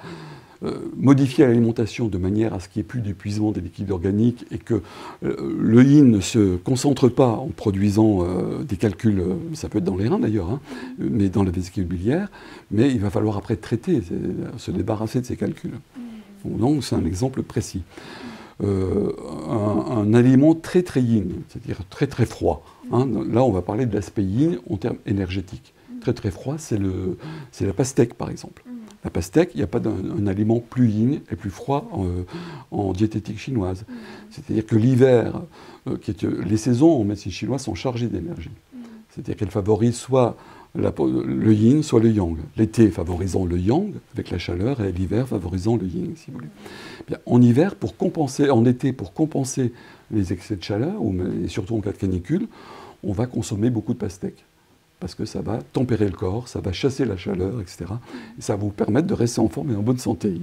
Speaker 2: modifier l'alimentation de manière à ce qu'il n'y ait plus d'épuisement des liquides organiques et que le yin ne se concentre pas en produisant des calculs, ça peut être dans les reins d'ailleurs, hein, mais dans la vésicule biliaire, mais il va falloir après traiter, se débarrasser de ces calculs. Donc c'est un exemple précis. Un aliment très très yin, c'est-à-dire très très froid. Hein. Là on va parler de l'aspect yin en termes énergétiques. très très froid, c'est la pastèque par exemple. La pastèque, il n'y a pas d'un aliment plus yin et plus froid en diététique chinoise. C'est-à-dire que l'hiver, les saisons en médecine chinoise sont chargées d'énergie. C'est-à-dire qu'elles favorisent soit le yin, soit le yang. L'été favorisant le yang avec la chaleur et l'hiver favorisant le yin, si vous voulez. Bien, en hiver, en été, pour compenser les excès de chaleur, et surtout en cas de canicule, on va consommer beaucoup de pastèques. Parce que ça va tempérer le corps, ça va chasser la chaleur, etc. Et ça va vous permettre de rester en forme et en bonne santé.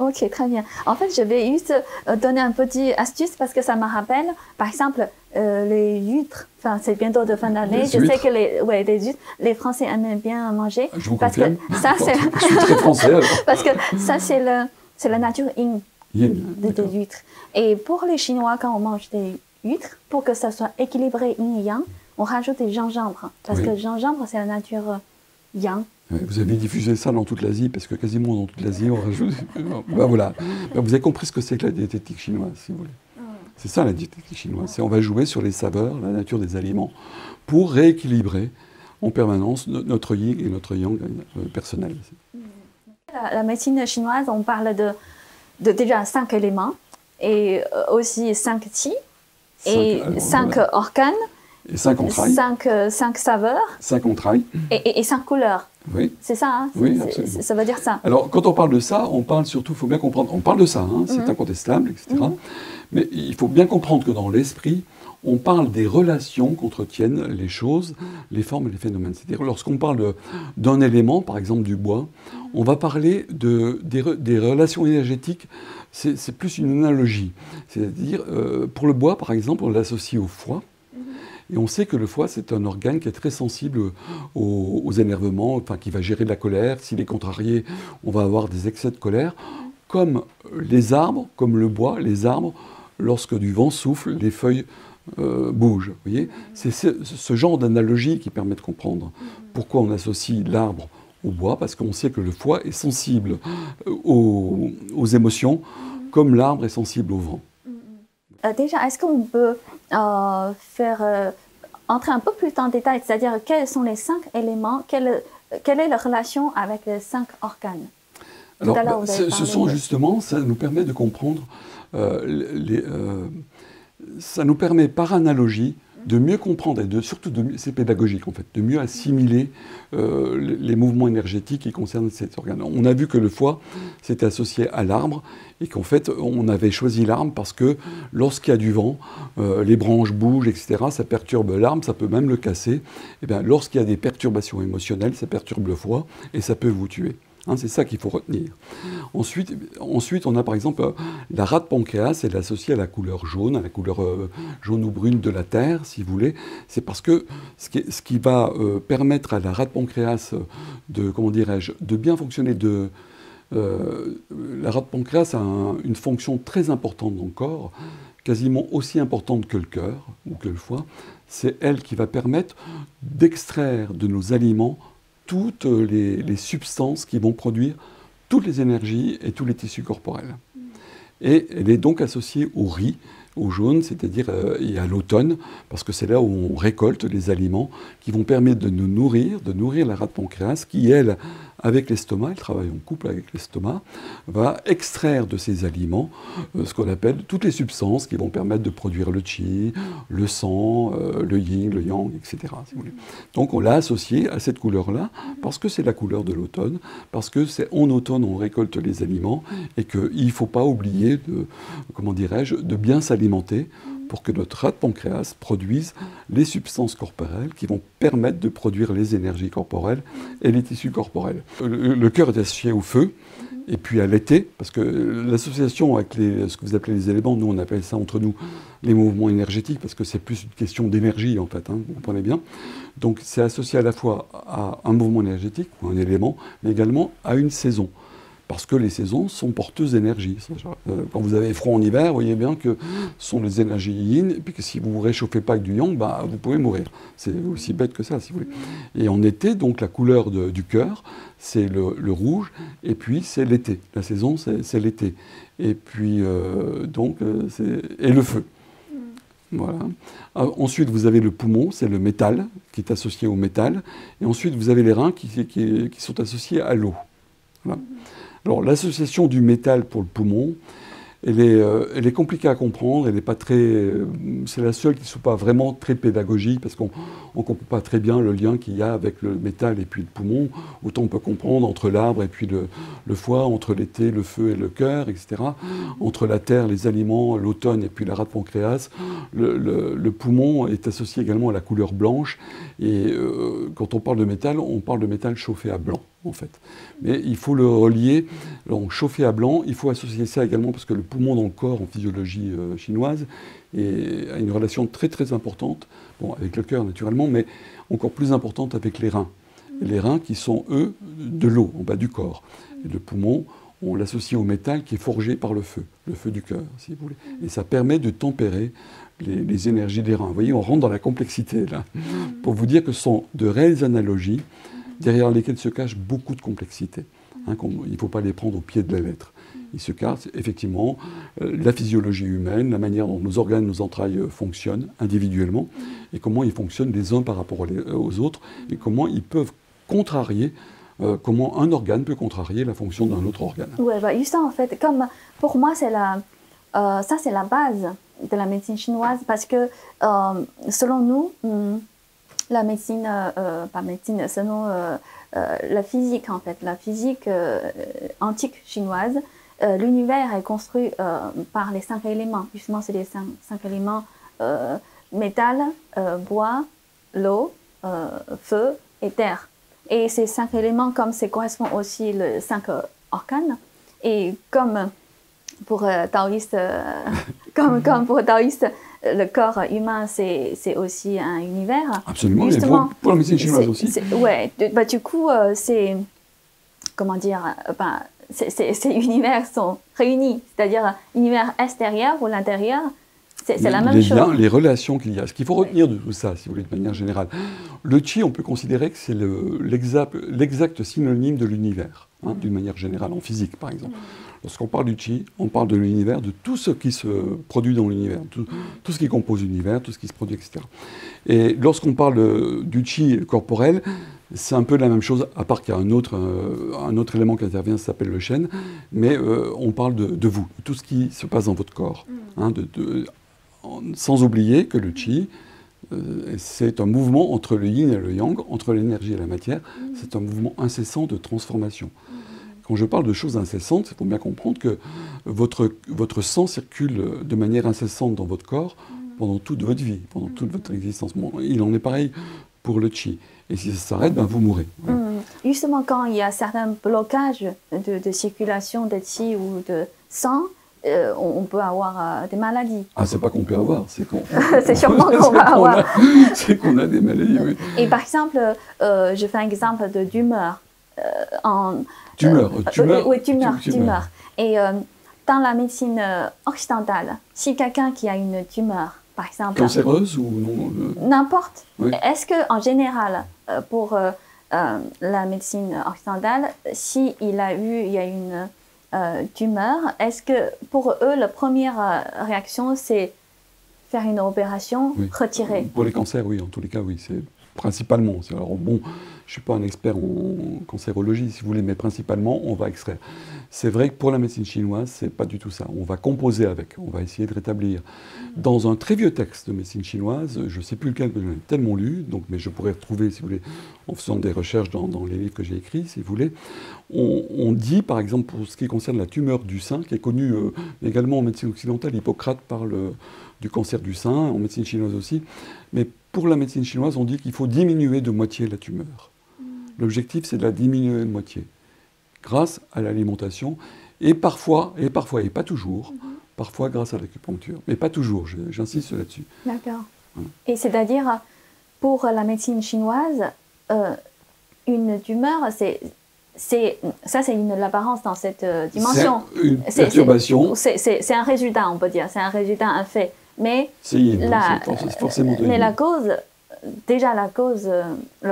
Speaker 1: Ok, très bien. En fait, je vais juste donner un petit astuce parce que ça me rappelle, par exemple, les huîtres. Enfin, c'est bientôt de fin d'année. Je sais que les Français aiment bien manger.
Speaker 2: Je vous
Speaker 1: parce
Speaker 2: confirme.
Speaker 1: Que ça,
Speaker 2: je suis très français alors.
Speaker 1: Parce que ça, c'est la nature yin des huîtres. Et pour les Chinois, quand on mange des huîtres, pour que ça soit équilibré yin et yang, on rajoute du gingembre. Parce que le gingembre, c'est la nature yang.
Speaker 2: Vous avez diffusé ça dans toute l'Asie, parce que quasiment dans toute l'Asie, on rajoute... voilà. Vous avez compris ce que c'est que la diététique chinoise, si vous voulez. C'est ça la diététique chinoise. On va jouer sur les saveurs, la nature des aliments, pour rééquilibrer en permanence notre yin et notre yang personnel.
Speaker 1: La médecine chinoise, on parle de déjà 5 éléments, et aussi 5 qi, et 5 organes,
Speaker 2: et 5 entrailles.
Speaker 1: 5 saveurs.
Speaker 2: 5 entrailles.
Speaker 1: Et 5 couleurs.
Speaker 2: Oui.
Speaker 1: C'est ça, hein?
Speaker 2: Oui, absolument.
Speaker 1: Ça veut dire ça.
Speaker 2: Alors, quand on parle de ça, on parle surtout, il faut bien comprendre, on parle de ça, hein, c'est incontestable, etc. Mais il faut bien comprendre que dans l'esprit, on parle des relations qu'entretiennent les choses, les formes et les phénomènes. C'est-à-dire, lorsqu'on parle d'un élément, par exemple du bois, on va parler des relations énergétiques, c'est plus une analogie. C'est-à-dire, pour le bois, par exemple, on l'associe au foie. Et on sait que le foie, c'est un organe qui est très sensible aux énervements, enfin, qui va gérer de la colère. S'il est contrarié, on va avoir des excès de colère. Comme les arbres, comme le bois, les arbres, lorsque du vent souffle, les feuilles bougent. Vous voyez, c'est ce genre d'analogie qui permet de comprendre pourquoi on associe l'arbre au bois, parce qu'on sait que le foie est sensible aux émotions, comme l'arbre est sensible au vent.
Speaker 1: Déjà, est-ce qu'on peut entrer un peu plus en détail, c'est-à-dire quels sont les 5 éléments, quelle est leur relation avec les 5 organes?
Speaker 2: Alors, justement, ça nous permet de comprendre, ça nous permet par analogie de mieux comprendre et surtout c'est pédagogique en fait, de mieux assimiler les mouvements énergétiques qui concernent cet organe. On a vu que le foie s'était associé à l'arbre et qu'en fait on avait choisi l'arbre parce que lorsqu'il y a du vent, les branches bougent, etc. Ça perturbe l'arbre, ça peut même le casser. Et bien lorsqu'il y a des perturbations émotionnelles, ça perturbe le foie et ça peut vous tuer. Hein, c'est ça qu'il faut retenir. Ensuite, on a par exemple la rate pancréas, elle est associée à la couleur jaune, à la couleur jaune ou brune de la terre, si vous voulez. C'est parce que ce qui va permettre à la rate pancréas de bien fonctionner. La rate pancréas a une fonction très importante dans le corps, quasiment aussi importante que le cœur ou que le foie. C'est elle qui va permettre d'extraire de nos aliments toutes les substances qui vont produire toutes les énergies et tous les tissus corporels. Et elle est donc associée au riz, au jaune, c'est-à-dire et à l'automne, parce que c'est là où on récolte les aliments qui vont permettre de nous nourrir, de nourrir la rate pancréas, qui, elle, avec l'estomac, elle travaille en couple avec l'estomac, va extraire de ces aliments ce qu'on appelle toutes les substances qui vont permettre de produire le qi, le sang, le yin, le yang, etc. Si vous voulez. Donc on l'a associé à cette couleur-là, parce que c'est la couleur de l'automne, parce que c'est en automne on récolte les aliments, et qu'il ne faut pas oublier de bien s'alimenter pour que notre rate pancréas produise les substances corporelles qui vont permettre de produire les énergies corporelles et les tissus corporels. Le cœur est associé au feu, et puis à l'été, parce que l'association avec ce que vous appelez les éléments, nous on appelle ça entre nous les mouvements énergétiques, parce que c'est plus une question d'énergie en fait, hein, vous comprenez bien. Donc c'est associé à la fois à un mouvement énergétique, ou un élément, mais également à une saison. Parce que les saisons sont porteuses d'énergie. Quand vous avez froid en hiver, vous voyez bien que ce sont les énergies yin, et puis que si vous ne vous réchauffez pas avec du yang, vous pouvez mourir. C'est aussi bête que ça, si vous voulez. Et en été, donc la couleur du cœur, c'est le rouge, et puis c'est l'été. La saison, c'est l'été. Et puis, et le feu. Voilà. Ensuite, vous avez le poumon, c'est le métal, qui est associé au métal. Et ensuite, vous avez les reins qui sont associés à l'eau. Voilà. Alors, l'association du métal pour le poumon, elle est compliquée à comprendre, elle n'est pas très... c'est la seule qui ne soit pas vraiment très pédagogique, parce qu'on ne comprend pas très bien le lien qu'il y a avec le métal et puis le poumon. Autant on peut comprendre entre l'arbre et puis le foie, entre l'été, le feu et le cœur, etc. Entre la terre, les aliments, l'automne et puis la rate pancréas. Le poumon est associé également à la couleur blanche. Et quand on parle de métal chauffé à blanc, en fait. Mais il faut le relier, donc chauffé à blanc, il faut associer ça également parce que le poumon dans le corps en physiologie chinoise a une relation très très importante, bon, avec le cœur naturellement, mais encore plus importante avec les reins. Et les reins qui sont, eux, de l'eau, en bas du corps. Et le poumon, on l'associe au métal qui est forgé par le feu du cœur, si vous voulez. Et ça permet de tempérer les énergies des reins. Vous voyez, on rentre dans la complexité, là, pour vous dire que ce sont de réelles analogies derrière lesquelles se cache beaucoup de complexité. Hein, il ne faut pas les prendre au pied de la lettre. Il se cache effectivement la physiologie humaine, la manière dont nos organes, nos entrailles fonctionnent individuellement, et comment ils fonctionnent les uns par rapport aux autres, et comment ils peuvent contrarier, comment un organe peut contrarier la fonction d'un autre organe.
Speaker 1: Oui, bah, juste en fait, comme pour moi, ça c'est la base de la médecine chinoise, parce que selon nous, la médecine, pas médecine, selon la physique en fait, la physique antique chinoise, l'univers est construit par les 5 éléments. Justement, c'est les 5 éléments métal, bois, l'eau, feu et terre. Et ces 5 éléments, comme ça correspond aussi aux 5 organes, et comme pour taoïste, comme pour taoïste, le corps humain, c'est aussi un univers.
Speaker 2: Absolument, justement, pour la médecine chinoise aussi.
Speaker 1: Ouais, bah, du coup, c'est, comment dire, bah, ces univers sont réunis, c'est-à-dire l'univers extérieur ou l'intérieur, c'est la même chose.
Speaker 2: Liens, les relations qu'il y a. Ce qu'il faut retenir de tout ça, si vous voulez, de manière générale, le qi, on peut considérer que c'est l'exact synonyme de l'univers, hein, d'une manière générale, en physique par exemple. Lorsqu'on parle du qi, on parle de l'univers, de tout ce qui se produit dans l'univers, tout ce qui compose l'univers, tout ce qui se produit, etc. Et lorsqu'on parle du qi corporel, c'est un peu la même chose, à part qu'il y a un autre élément qui intervient, ça s'appelle le shen, mais on parle de vous, de tout ce qui se passe dans votre corps. Hein, sans oublier que le qi, c'est un mouvement entre le yin et le yang, entre l'énergie et la matière, c'est un mouvement incessant de transformation. Quand je parle de choses incessantes, il faut bien comprendre que votre sang circule de manière incessante dans votre corps pendant toute votre vie, pendant toute votre existence. Bon, il en est pareil pour le qi. Et si ça s'arrête, ben vous mourrez. Voilà.
Speaker 1: Justement, quand il y a certains blocages de circulation de qi ou de sang, on peut avoir des maladies.
Speaker 2: Ah, c'est pas qu'on peut avoir, c'est qu'on...
Speaker 1: c'est sûrement qu'on va avoir.
Speaker 2: C'est qu'on a des maladies, oui.
Speaker 1: Et par exemple, je fais un exemple de tumeur.
Speaker 2: Tumeur.
Speaker 1: Oui, tumeur. Et dans la médecine occidentale, si quelqu'un qui a une tumeur, par exemple...
Speaker 2: Cancéreuse ou non
Speaker 1: N'importe.
Speaker 2: Oui.
Speaker 1: Est-ce qu'en général, pour la médecine occidentale, s'il y a une tumeur, est-ce que pour eux, la première réaction, c'est faire une opération, retirer?
Speaker 2: Pour les cancers, oui, en tous les cas, oui. C'est principalement. Alors bon, je ne suis pas un expert en cancérologie, si vous voulez, mais principalement, on va extraire. C'est vrai que pour la médecine chinoise, c'est pas du tout ça. On va composer avec, on va essayer de rétablir. Dans un très vieux texte de médecine chinoise, je ne sais plus lequel, j'en ai tellement lu, donc, mais je pourrais retrouver, si vous voulez, en faisant des recherches dans les livres que j'ai écrits, si vous voulez. On dit, par exemple, pour ce qui concerne la tumeur du sein, qui est connue également en médecine occidentale, Hippocrate parle du cancer du sein, en médecine chinoise aussi, mais pour la médecine chinoise, on dit qu'il faut diminuer de moitié la tumeur. L'objectif, c'est de la diminuer de moitié, grâce à l'alimentation, et parfois, et pas toujours, parfois grâce à l'acupuncture, mais pas toujours, j'insiste là-dessus.
Speaker 1: D'accord. Et c'est-à-dire, pour la médecine chinoise, une tumeur, c'est l'apparence dans cette dimension.
Speaker 2: C'est une perturbation.
Speaker 1: C'est un résultat, on peut dire, c'est un résultat, un fait. Mais
Speaker 2: c'est forcément
Speaker 1: mais la cause, déjà la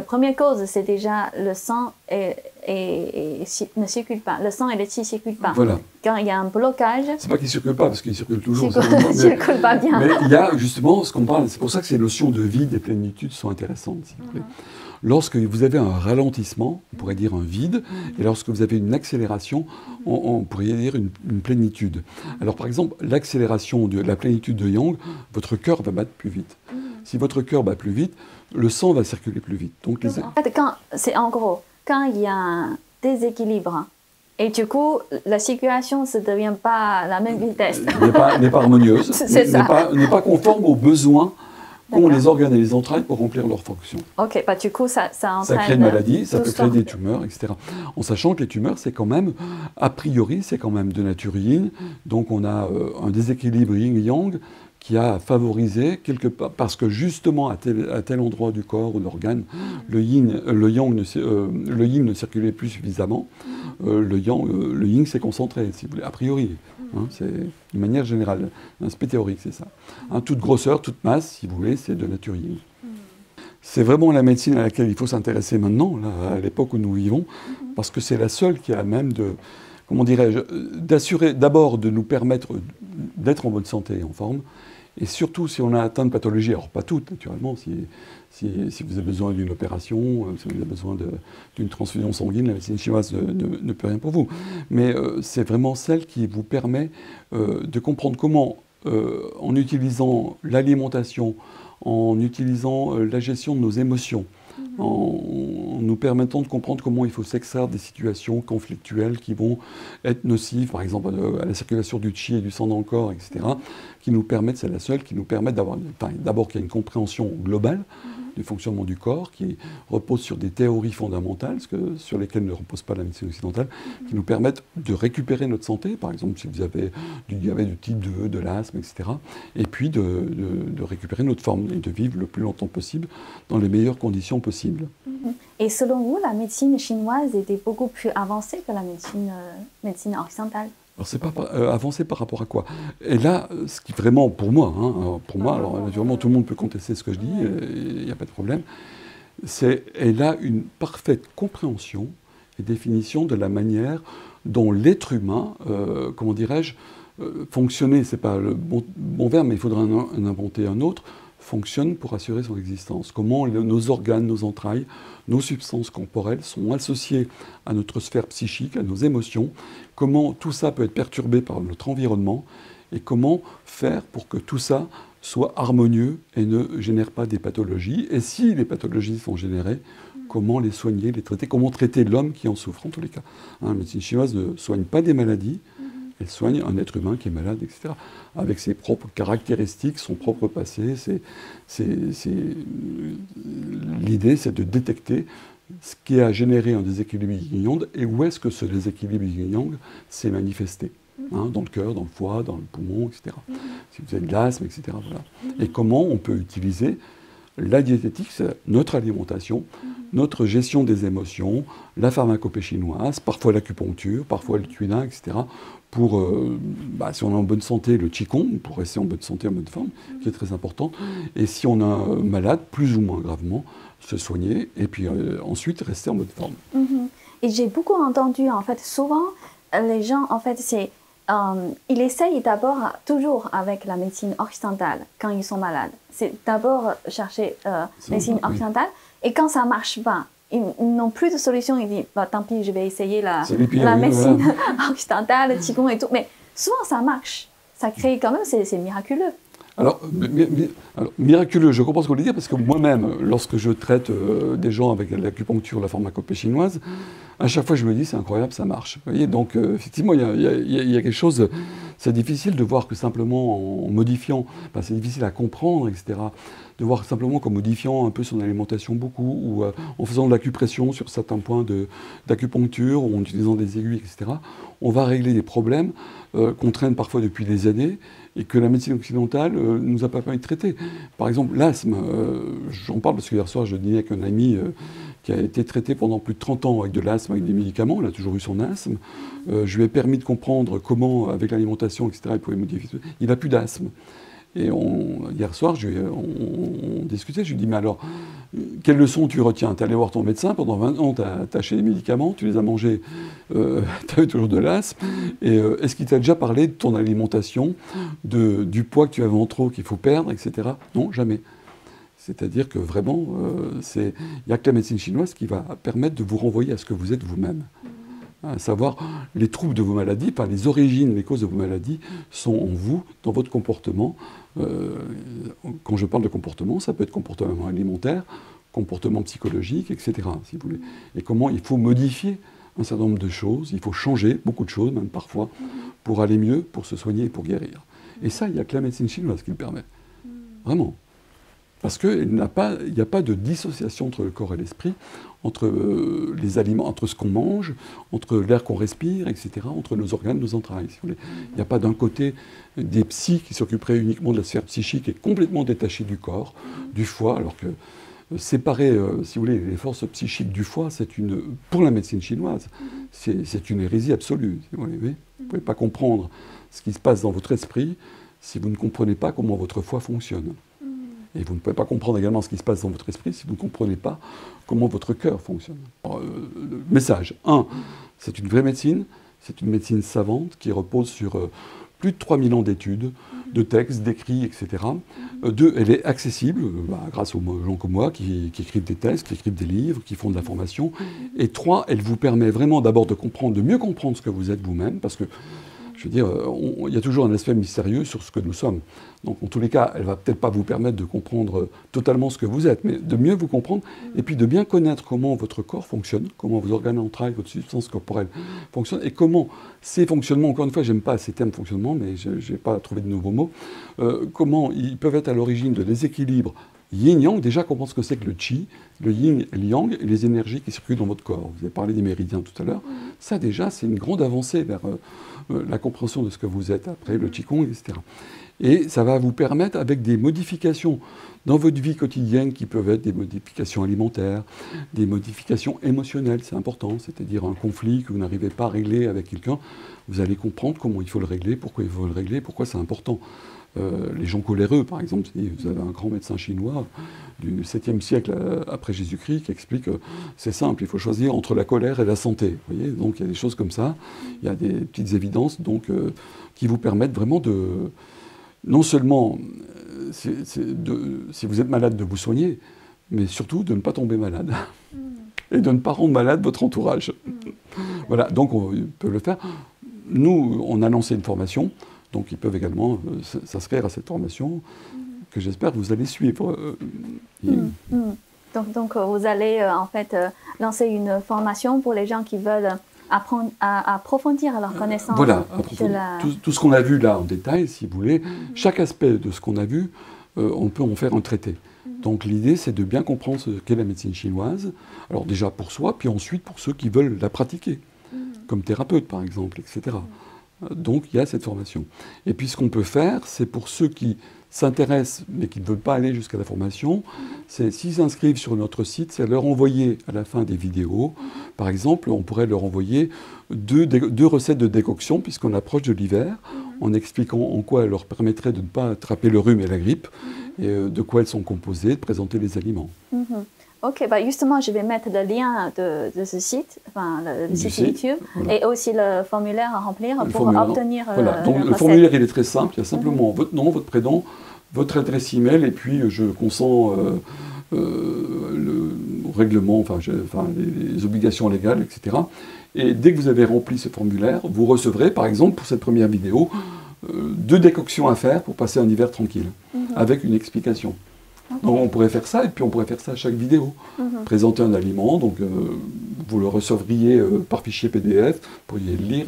Speaker 1: première cause, c'est déjà le sang ne circule pas. Le sang et le qi ne circulent pas.
Speaker 2: Voilà.
Speaker 1: Quand il y a un blocage...
Speaker 2: C'est pas qu'il ne circule pas, parce qu'il circule toujours.
Speaker 1: Il ne circule pas bien.
Speaker 2: Mais il y a justement ce qu'on parle, c'est pour ça que ces notions de vide et plénitude sont intéressantes, s'il vous plaît. Lorsque vous avez un ralentissement, on pourrait dire un vide, et lorsque vous avez une accélération, on pourrait dire une plénitude. Alors par exemple, l'accélération de la plénitude de Yang, votre cœur va battre plus vite. Si votre cœur bat plus vite, le sang va circuler plus vite. Donc,
Speaker 1: en fait, en gros, quand il y a un déséquilibre, et du coup, la circulation ne devient pas la même vitesse.
Speaker 2: N'est pas harmonieuse, n'est pas conforme aux besoins qu'ont les organes et les entrailles pour remplir leurs fonctions.
Speaker 1: Ok, bah du coup, ça entraîne...
Speaker 2: Ça crée une maladie, ça peut créer des tumeurs, etc. En sachant que les tumeurs, c'est quand même, a priori, c'est quand même de nature yin. Donc on a un déséquilibre yin-yang qui a favorisé quelque part, parce que justement à tel endroit du corps ou d'organe, le yin ne circulait plus suffisamment, le yin s'est concentré, si vous voulez, a priori. Hein, c'est de manière générale, un aspect théorique, c'est ça. Hein, toute grosseur, toute masse, si vous voulez, c'est de nature yin. C'est vraiment la médecine à laquelle il faut s'intéresser maintenant, là, à l'époque où nous vivons, parce que c'est la seule qui a même de, comment dirais-je, d'assurer d'abord de nous permettre d'être en bonne santé et en forme, et surtout si on a atteint de pathologies, alors pas toutes naturellement, si vous avez besoin d'une opération, si vous avez besoin d'une transfusion sanguine, la médecine chinoise ne peut rien pour vous. Mais c'est vraiment celle qui vous permet de comprendre comment, en utilisant l'alimentation, en utilisant la gestion de nos émotions, en nous permettant de comprendre comment il faut s'extraire des situations conflictuelles qui vont être nocives, par exemple à la circulation du qi et du sang dans le corps, etc., qui nous permettent, c'est la seule, qui nous permet d'avoir, d'abord qu'il y a une compréhension globale du fonctionnement du corps, qui repose sur des théories fondamentales, sur lesquelles ne repose pas la médecine occidentale, qui nous permettent de récupérer notre santé, par exemple si vous avez du diabète du type 2, de l'asthme, etc., et puis de récupérer notre forme et de vivre le plus longtemps possible dans les meilleures conditions possibles.
Speaker 1: Et selon vous, la médecine chinoise était beaucoup plus avancée que la médecine occidentale?
Speaker 2: Alors, c'est pas avancé par rapport à quoi? Et là, ce qui vraiment, pour moi, alors naturellement, tout le monde peut contester ce que je dis, il n'y a pas de problème, elle a une parfaite compréhension et définition de la manière dont l'être humain, comment dirais-je, fonctionner, c'est pas le bon verbe, mais il faudra en inventer un autre, fonctionne pour assurer son existence. Comment nos organes, nos entrailles, nos substances corporelles sont associées à notre sphère psychique, à nos émotions, comment tout ça peut être perturbé par notre environnement et comment faire pour que tout ça soit harmonieux et ne génère pas des pathologies. Et si les pathologies sont générées, comment les soigner, les traiter, comment traiter l'homme qui en souffre en tous les cas. Hein, la médecine chinoise ne soigne pas des maladies, elle soigne un être humain qui est malade, etc., avec ses propres caractéristiques, son propre passé. L'idée, c'est de détecter ce qui a généré un déséquilibre yin-yang et où est-ce que ce déséquilibre yin-yang s'est manifesté. Hein, dans le cœur, dans le foie, dans le poumon, etc. Si vous avez de l'asthme, etc. Voilà. Et comment on peut utiliser la diététique, c'est notre alimentation, notre gestion des émotions, la pharmacopée chinoise, parfois l'acupuncture, parfois le tuina, etc., pour, si on est en bonne santé, le qigong, pour rester en bonne santé, en bonne forme, qui est très important. Et si on est malade, plus ou moins gravement, se soigner, et puis ensuite rester en bonne forme.
Speaker 1: Et j'ai beaucoup entendu, en fait, souvent, les gens, en fait, ils essayent d'abord, toujours avec la médecine occidentale, quand ils sont malades. C'est d'abord chercher la médecine occidentale, et quand ça ne marche pas, ils n'ont plus de solution, ils disent tant pis, je vais essayer la médecine occidentale, le qigong et tout. Mais souvent ça marche, ça crée quand même, c'est miraculeux.
Speaker 2: Alors, miraculeux, je comprends ce que vous voulez dire, parce que moi-même, lorsque je traite des gens avec l'acupuncture, la pharmacopée chinoise, à chaque fois je me dis c'est incroyable, ça marche. Vous voyez, donc effectivement, il y a quelque chose, c'est difficile de voir que simplement en modifiant, c'est difficile à comprendre, etc., de voir simplement qu'en modifiant un peu son alimentation beaucoup, ou en faisant de l'acupression sur certains points d'acupuncture, ou en utilisant des aiguilles, etc., on va régler des problèmes qu'on traîne parfois depuis des années, et que la médecine occidentale ne nous a pas permis de traiter. Par exemple, l'asthme, j'en parle parce que hier soir, je dînais avec un ami qui a été traité pendant plus de 30 ans avec de l'asthme, avec des médicaments, il a toujours eu son asthme. Je lui ai permis de comprendre comment, avec l'alimentation, etc., il pouvait modifier. Il n'a plus d'asthme. Et hier soir, on discutait, je lui dis, mais alors, quelle leçon tu retiens? Tu es allé voir ton médecin, pendant 20 ans, tu as acheté des médicaments, tu les as mangés, tu as eu toujours de l'asthme, et est-ce qu'il t'a déjà parlé de ton alimentation, du poids que tu avais en trop, qu'il faut perdre, etc. Non, jamais. C'est-à-dire que vraiment, il n'y a que la médecine chinoise qui va permettre de vous renvoyer à ce que vous êtes vous-même. À savoir, les troubles de vos maladies, enfin les origines, les causes de vos maladies sont en vous, dans votre comportement. Quand je parle de comportement, ça peut être comportement alimentaire, comportement psychologique, etc., si vous voulez. Et comment il faut modifier un certain nombre de choses, il faut changer beaucoup de choses, même parfois, pour aller mieux, pour se soigner et pour guérir. Et ça, il n'y a que la médecine chinoise qui le permet. Vraiment. Parce qu'il n'y a pas de dissociation entre le corps et l'esprit, entre les aliments, entre ce qu'on mange, entre l'air qu'on respire, etc., entre nos organes, nos entrailles. Si vous voulez. Il n'y a pas d'un côté des psys qui s'occuperaient uniquement de la sphère psychique et complètement détachés du corps, du foie, alors que séparer, si vous voulez, les forces psychiques du foie, pour la médecine chinoise, c'est une hérésie absolue. Si vous voulez. Vous ne pouvez pas comprendre ce qui se passe dans votre esprit si vous ne comprenez pas comment votre foie fonctionne. Et vous ne pouvez pas comprendre également ce qui se passe dans votre esprit si vous ne comprenez pas comment votre cœur fonctionne. Alors, message 1, c'est une vraie médecine, c'est une médecine savante qui repose sur plus de 3000 ans d'études, de textes, d'écrits, etc. 2, elle est accessible grâce aux gens comme moi qui écrivent des textes, qui écrivent des livres, qui font de la formation. Et 3, elle vous permet vraiment d'abord de mieux comprendre ce que vous êtes vous-même, parce que je veux dire, il y a toujours un aspect mystérieux sur ce que nous sommes. Donc, en tous les cas, elle ne va peut-être pas vous permettre de comprendre totalement ce que vous êtes, mais de mieux vous comprendre, et puis de bien connaître comment votre corps fonctionne, comment vos organes entrailles, votre substance corporelle fonctionne, et comment ces fonctionnements, encore une fois, je n'aime pas ces termes fonctionnement, mais je n'ai pas trouvé de nouveaux mots, comment ils peuvent être à l'origine de déséquilibres yin-yang. Déjà, comprendre ce que c'est que le qi, le yin et le yang, et les énergies qui circulent dans votre corps. Vous avez parlé des méridiens tout à l'heure. Ça, déjà, c'est une grande avancée vers la compréhension de ce que vous êtes, après le qigong, etc. Et ça va vous permettre, avec des modifications dans votre vie quotidienne, qui peuvent être des modifications alimentaires, des modifications émotionnelles, c'est important, c'est-à-dire un conflit que vous n'arrivez pas à régler avec quelqu'un, vous allez comprendre comment il faut le régler, pourquoi il faut le régler, pourquoi c'est important. Les gens coléreux, par exemple, vous avez un grand médecin chinois du 7e siècle après Jésus-Christ qui explique que c'est simple, il faut choisir entre la colère et la santé. Vous voyez, donc il y a des choses comme ça, il y a des petites évidences donc, qui vous permettent vraiment de, non seulement, si vous êtes malade, de vous soigner, mais surtout de ne pas tomber malade et de ne pas rendre malade votre entourage. Voilà, donc on peut le faire. Nous, on a lancé une formation. Donc ils peuvent également s'inscrire à cette formation que j'espère que vous allez suivre.
Speaker 1: Donc vous allez en fait lancer une formation pour les gens qui veulent apprendre à approfondir leur connaissance.
Speaker 2: Voilà, tout ce qu'on a vu là en détail, si vous voulez, chaque aspect de ce qu'on a vu, on peut en faire un traité. Donc l'idée, c'est de bien comprendre ce qu'est la médecine chinoise, alors déjà pour soi, puis ensuite pour ceux qui veulent la pratiquer, comme thérapeute par exemple, etc. Donc il y a cette formation. Et puis ce qu'on peut faire, c'est pour ceux qui s'intéressent mais qui ne veulent pas aller jusqu'à la formation, c'est s'ils s'inscrivent sur notre site, c'est leur envoyer à la fin des vidéos. Par exemple, on pourrait leur envoyer deux recettes de décoction puisqu'on approche de l'hiver, en expliquant en quoi elles leur permettraient de ne pas attraper le rhume et la grippe, et de quoi elles sont composées, de présenter les aliments.
Speaker 1: Ok, bah justement, je vais mettre le lien de ce site, enfin le site YouTube, voilà. Et aussi le formulaire à remplir pour obtenir.
Speaker 2: Voilà, donc le formulaire il est très simple, il y a simplement votre nom, votre prénom, votre adresse email, et puis je consens le règlement, enfin les obligations légales, etc. Et dès que vous avez rempli ce formulaire, vous recevrez, par exemple, pour cette première vidéo, 2 décoctions à faire pour passer un hiver tranquille, avec une explication. Okay. Donc on pourrait faire ça, et puis on pourrait faire ça à chaque vidéo. Présenter un aliment, donc vous le recevriez par fichier PDF, vous pourriez le lire,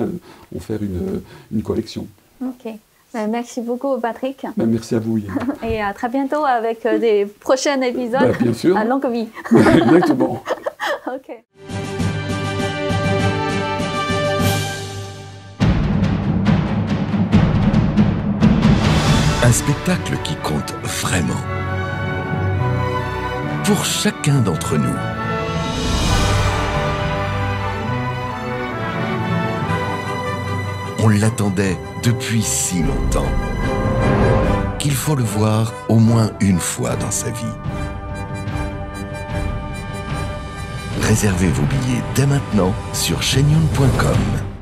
Speaker 2: en faire une collection.
Speaker 1: Ok. Merci beaucoup Patrick.
Speaker 2: Merci à vous Yann.
Speaker 1: Et à très bientôt avec des prochains épisodes
Speaker 2: bien sûr.
Speaker 1: À longue vie.
Speaker 2: Exactement.
Speaker 1: Ok.
Speaker 3: Un spectacle qui compte vraiment. Pour chacun d'entre nous. On l'attendait depuis si longtemps. qu'il faut le voir au moins une fois dans sa vie. Réservez vos billets dès maintenant sur shenyun.com.